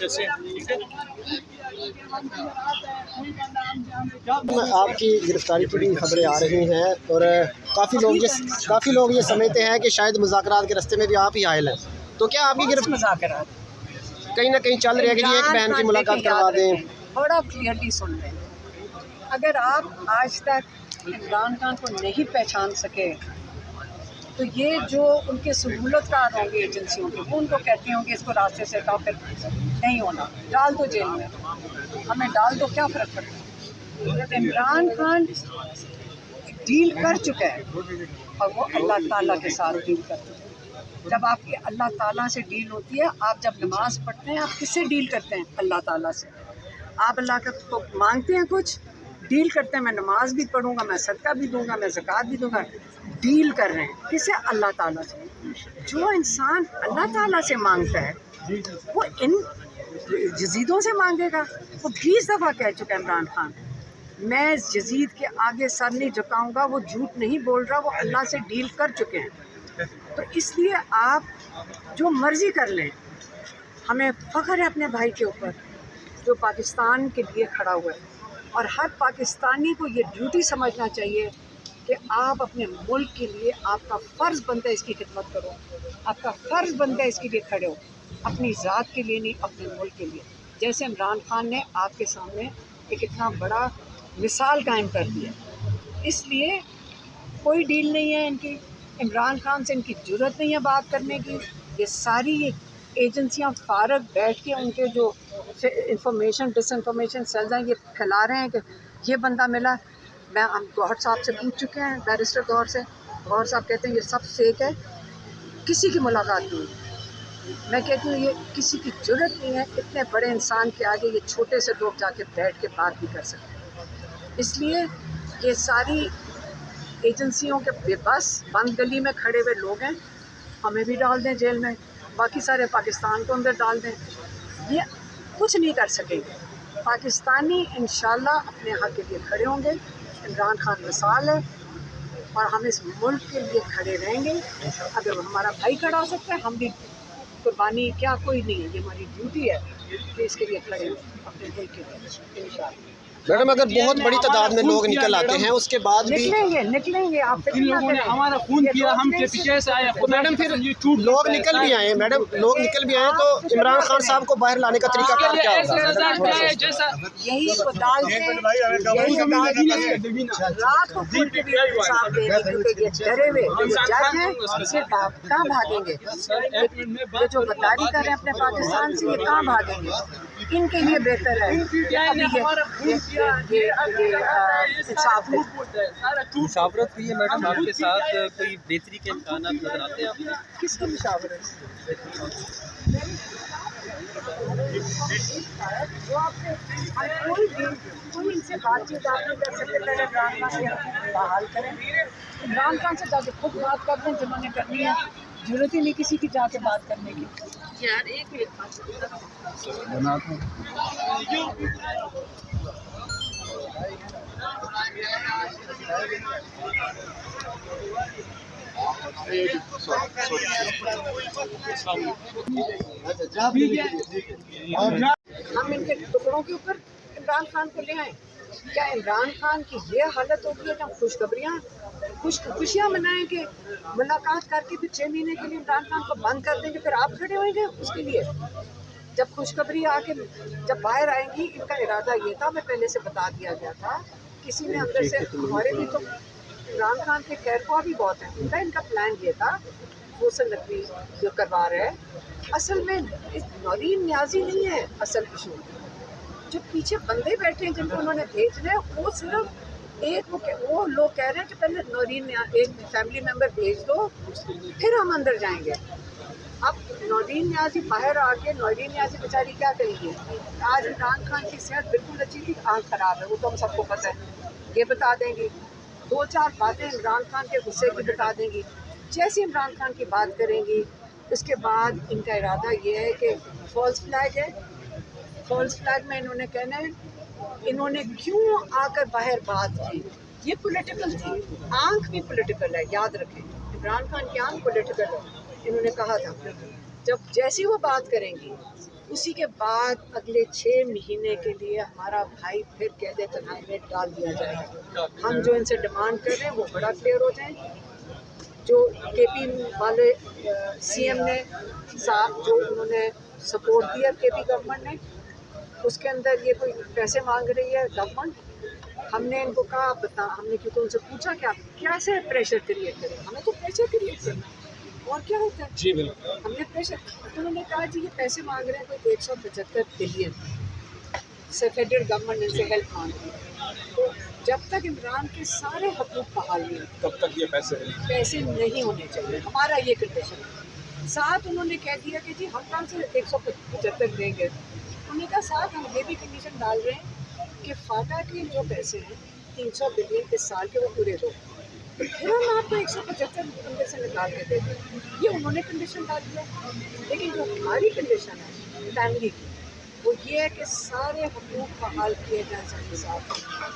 कैसे हैं? ठीक है। आपकी गिरफ्तारी की भी खबरें आ रही हैं और काफ़ी लोग ये समझते हैं कि शायद मुज़ाकरात के रास्ते में भी आप ही आए हैं, तो क्या आपकी गिरफ्तारी कहीं ना कहीं चल रही है कि एक बहन की मुलाकात करवा दें? थोड़ा क्लियरली सुन लें। अगर आप आज तक इमरान खान को नहीं पहचान सके तो ये जो उनके सहूलतकार होंगे एजेंसियों के, वो उनको कहते होंगे इसको रास्ते से हटाओ, फिर नहीं होना, डाल दो जेल में, हमें डाल दो, क्या फ़र्क पड़ता है। इमरान खान डील कर चुका है और वो अल्लाह ताला के साथ डील कर चुका है। जब आपकी अल्लाह ताला से डील होती है, आप जब नमाज पढ़ते हैं आप किससे डील करते हैं? अल्लाह ताला से। आप अल्लाह का तो मांगते हैं कुछ, डील करते हैं, मैं नमाज भी पढ़ूंगा, मैं सदका भी दूंगा, मैं ज़कात भी दूंगा, डील कर रहे हैं किससे? अल्लाह ताला से। जो इंसान अल्लाह ताला से मांगता है वो इन यजीदों से मांगेगा। वो 20 दफ़ा कह चुका है इमरान खान, मैं यजीद के आगे सर नहीं झुकाऊंगा। वो झूठ नहीं बोल रहा, वो अल्लाह से डील कर चुके हैं। तो इसलिए आप जो मर्ज़ी कर लें, हमें फ़ख्र है अपने भाई के ऊपर जो पाकिस्तान के लिए खड़ा हुआ है। और हर पाकिस्तानी को ये ड्यूटी समझना चाहिए कि आप अपने मुल्क के लिए, आपका फ़र्ज़ बनता है इसकी खिदमत करो, आपका फ़र्ज़ बनता है इसके लिए खड़े हो, अपनी ज़ात के लिए नहीं, अपने मुल्क के लिए। जैसे इमरान खान ने आपके सामने एक इतना बड़ा मिसाल कायम कर दिया, इसलिए कोई डील नहीं है इनकी। इमरान खान से इनकी ज़रूरत नहीं है बात करने की। ये सारी एजेंसियां फारग बैठ के उनके जो इंफॉर्मेशन डिसइंफॉर्मेशन सेल्स हैं ये फैला रहे हैं कि ये बंदा मिला। हम गौहर साहब से पूछ चुके हैं, बैरिस्टर गौहर से, गौहर साहब कहते हैं ये सब फेक है, किसी की मुलाकात नहीं। मैं कहती हूँ ये किसी की ज़रूरत नहीं है, इतने बड़े इंसान के आगे ये छोटे से लोग जाके बैठ के बात भी कर सकते हैं। इसलिए ये सारी एजेंसियों के बेबस बंद गली में खड़े हुए लोग हैं, हमें भी डाल दें जेल में, बाकी सारे पाकिस्तान को अंदर डाल दें, ये कुछ नहीं कर सकेंगे। पाकिस्तानी इंशाल्लाह अपने हक़ के लिए खड़े होंगे। इमरान खान मिसाल है और हम इस मुल्क के लिए खड़े रहेंगे। अगर हमारा भाई खड़ा हो सकता है, हम भी कुर्बानी, क्या कोई नहीं है, ये हमारी ड्यूटी है कि इसके लिए खड़े हों अपने मुल्क के लिए इंशाल्लाह। मैडम, अगर बहुत बड़ी तादाद में लोग निकल आते हैं उसके बाद भी निकलेंगे आप इन लोगों ने हमारा खून किया, हम के पीछे से आए। तो मैडम फिर लोग निकल भी आए, मैडम लोग निकल भी आए, तो इमरान खान साहब को बाहर लाने का तरीका क्या होगा? यही को डाल के रात को खुद के लिए इंसाफ देने, क्योंकि ये डरे हुए जज हैं, इससे कहाँ भागेंगे? ये जो गद्दारी कर रहे हैं अपने पाकिस्तान से, ये कहाँ भागेंगे? इनके लिए बेहतर है मुशावरत हुई है मैडम आपके साथ, कोई बेहतरी के इम्कान नजर आते हैं आपको? किसकी मुशावरत? कोई इनसे बातचीत आप नहीं कर सकते, पहले इमरान खान से बहाल करें, इमरान खान से जाके खुद बात कर दें जिन्होंने करनी है। जरूरत ही नहीं किसी की जाके बात करने की। यार एक मिनट हम इनके टुकड़ों के ऊपर इमरान खान को ले आए। क्या इमरान खान की ये हालत होगी है कि खुशियाँ मनाएं कि मुलाकात करके फिर 6 महीने के लिए इमरान खान को बंद कर देंगे, फिर आप खड़े होंगे उसके लिए? जब खुशखबरी आके जब बाहर आएंगी, इनका इरादा ये था, मैं पहले से बता दिया गया था, किसी ने अंदर से हमारे भी, तो इमरान खान के खैरख्वाह भी बहुत हैं, इनका प्लान ये था गौसल नकवी जो करवा रहा है, असल में इस नौरीन न्याजी नहीं है असल इशू। जो पीछे बंदे बैठे हैं जिनको उन्होंने भेजना है, वो सिर्फ एक वो लोग कह रहे हैं कि पहले नौरीन एक फैमिली मेम्बर भेज दो फिर हम अंदर जाएंगे। अब नौरीन न्याजी बाहर आके, नौरीन न्याजी बेचारी क्या करेंगी? आज इमरान खान की सेहत बिल्कुल अच्छी थी, आँख खराब है, वो तो हम सबको पता है, ये बता देंगी। 2-4 बातें इमरान खान के गुस्से की बता देंगी। जैसे इमरान खान की बात करेंगी, उसके बाद इनका इरादा ये है कि फॉल्स फ्लैग है, फॉल्स फ्लैग में इन्होंने कहना है इन्होंने क्यों आकर बाहर बात की, ये पॉलिटिकल थी। आंख भी पॉलिटिकल है, याद रखें, इमरान खान की आंख पॉलिटिकल है। इन्होंने कहा था जब जैसी वो बात करेंगी उसी के बाद अगले 6 महीने के लिए हमारा भाई फिर कैद तन्हाई में डाल दिया जाएगा। हम जो इनसे डिमांड कर रहे हैं वो बड़ा क्लियर हो जाए। जो केपी वाले सीएम ने साथ जो उन्होंने सपोर्ट दिया केपी गवर्नमेंट ने, उसके अंदर ये कोई पैसे मांग रही है गवर्नमेंट। हमने इनको कहा आप बता, हमने क्योंकि उनसे पूछा कि आप कैसे प्रेशर क्रिएट करें, हमें तो प्रेशर क्रिएट करना और क्या होता है जी बिल्कुल। हमने प्रेशर, तो उन्होंने कहा जी ये पैसे मांग रहे हैं कोई 175 बिलियन से फेडरल गवर्नमेंट इनसे हेल्प मांग रही है। तो जब तक इमरान के सारे हकूक़ बहाल नहीं होते तब तक ये पैसे नहीं होने चाहिए, हमारा ये कंडीशन है। साथ उन्होंने कह दिया कि जी हम कहाँ से 175 देंगे। उन्होंने कहा साथ हम ये भी कंडीशन डाल रहे हैं कि फाटा के जो पैसे हैं 300 बिलियन इस साल के वो पूरे दो, फिर हम आपको 175 अंदर से निकाल के दे दें। ये उन्होंने कंडीशन डाल दिया। लेकिन जो हमारी कंडीशन है फैमिली की, वो ये है कि सारे हकूक़ बहाल किए जाए सबके साथ।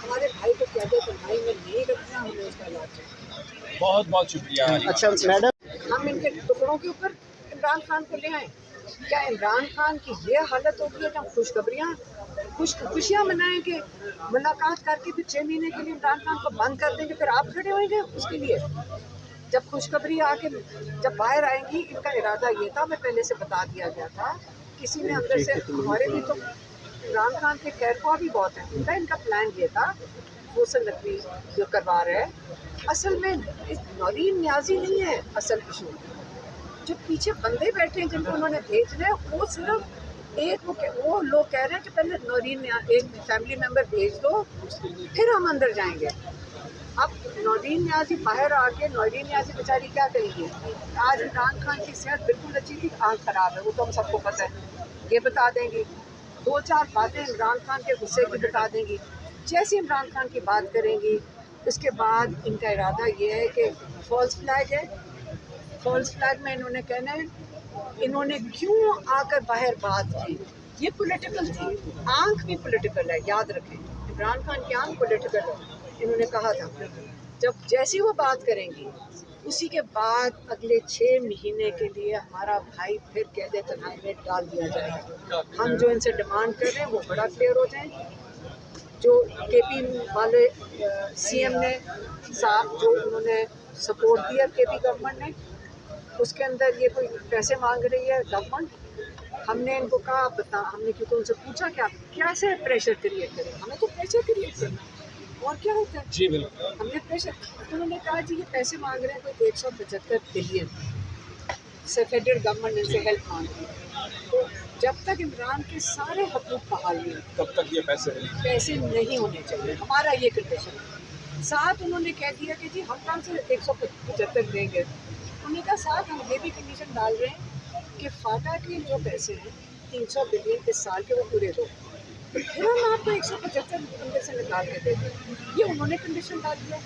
हमारे भाई को कैद तन्हाई में नहीं रखना, हमें उसका इलाज चाहिए। बहुत बहुत शुक्रिया। अच्छा मैडम, हम इनके टुकड़ों के ऊपर इमरान खान को ले आए। क्या इमरान खान की ये हालत होगी है कि हम खुशियाँ मनाएं कि मुलाकात करके फिर 6 महीने के लिए इमरान खान को बंद कर देंगे, फिर आप खड़े होंगे उसके लिए। जब खुशखबरी आके जब बाहर आएंगी, इनका इरादा ये था, मैं पहले से बता दिया गया था, किसी ने अंदर से हमारे भी तो इमरान खान के खैर ख्वाह भी बहुत है, इनका प्लान ये था मुसल नकवी जो करवा रहे हैं। असल में इस नौरीन न्याजी नहीं है असल इशू, जो पीछे बंदे बैठे हैं जिनको उन्होंने भेजना है, वो सिर्फ एक वो लोग कह रहे हैं कि पहले नौरीन एक फैमिली मेम्बर भेज दो फिर हम अंदर जाएंगे। अब नौरीन न्याजी बाहर आके नौरीन न्याजी बेचारी क्या करेंगी। आज इमरान खान की सेहत बिल्कुल अच्छी थी, आँख खराब है, वो तो हम सबको पता है, ये बता देंगी। 2-4 बातें इमरान खान के गुस्से की बता देंगी। जैसे इमरान खान की बात करेंगी, उसके बाद इनका इरादा ये है कि फॉल्स फ्लैग है, फॉल्स फ्लैग में इन्होंने कहना है इन्होंने क्यों आकर बाहर बात की, ये पॉलिटिकल थी। आंख भी पॉलिटिकल है, याद रखें, इमरान खान की आंख पॉलिटिकल है। इन्होंने कहा था जब जैसी वो बात करेंगी, उसी के बाद अगले 6 महीने के लिए हमारा भाई फिर कैद तन्हाई में डाल दिया जाएगा। हम जो इनसे डिमांड कर रहे हैं वो बड़ा क्लियर हो जाए। जो केपी वाले सीएम ने साथ जो उन्होंने सपोर्ट दिया केपी गवर्नमेंट ने, उसके अंदर ये कोई पैसे मांग रही है गवर्नमेंट। हमने इनको कहा आप बता, हमने क्योंकि उनसे पूछा कि आप कैसे प्रेशर क्रिएट करें, हमें तो प्रेशर क्रिएट करना और क्या होता है जी बिल्कुल। हमने प्रेशर, तो उन्होंने कहा जी ये पैसे मांग रहे हैं कोई 175 बिलियन से फेडरल गवर्नमेंट इनसे हेल्प मांग रही है। तो जब तक इमरान के सारे हकूक़ बहाल नहीं होते तब तक ये पैसे नहीं होने चाहिए, हमारा ये कंडीशन है। साथ उन्होंने कह दिया कि जी हम कहाँ से 175 देंगे। उन्होंने कहा साथ हम ये भी कंडीशन डाल रहे हैं कि फाटा के जो पैसे हैं 300 बिलियन इस साल के वो पूरे दो, फिर हम आपको 175 अंदर से निकाल के दे दें। ये उन्होंने कंडीशन डाल दिया।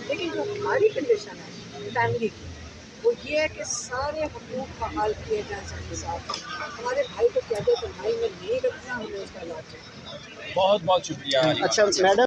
लेकिन जो हमारी कंडीशन है फैमिली की, वो ये है कि सारे हकूक़ बहाल किए जाए सबके साथ। हमारे भाई को कैद तन्हाई में नहीं रखना, हमें उसका इलाज चाहिए। बहुत बहुत शुक्रिया। अच्छा मैडम।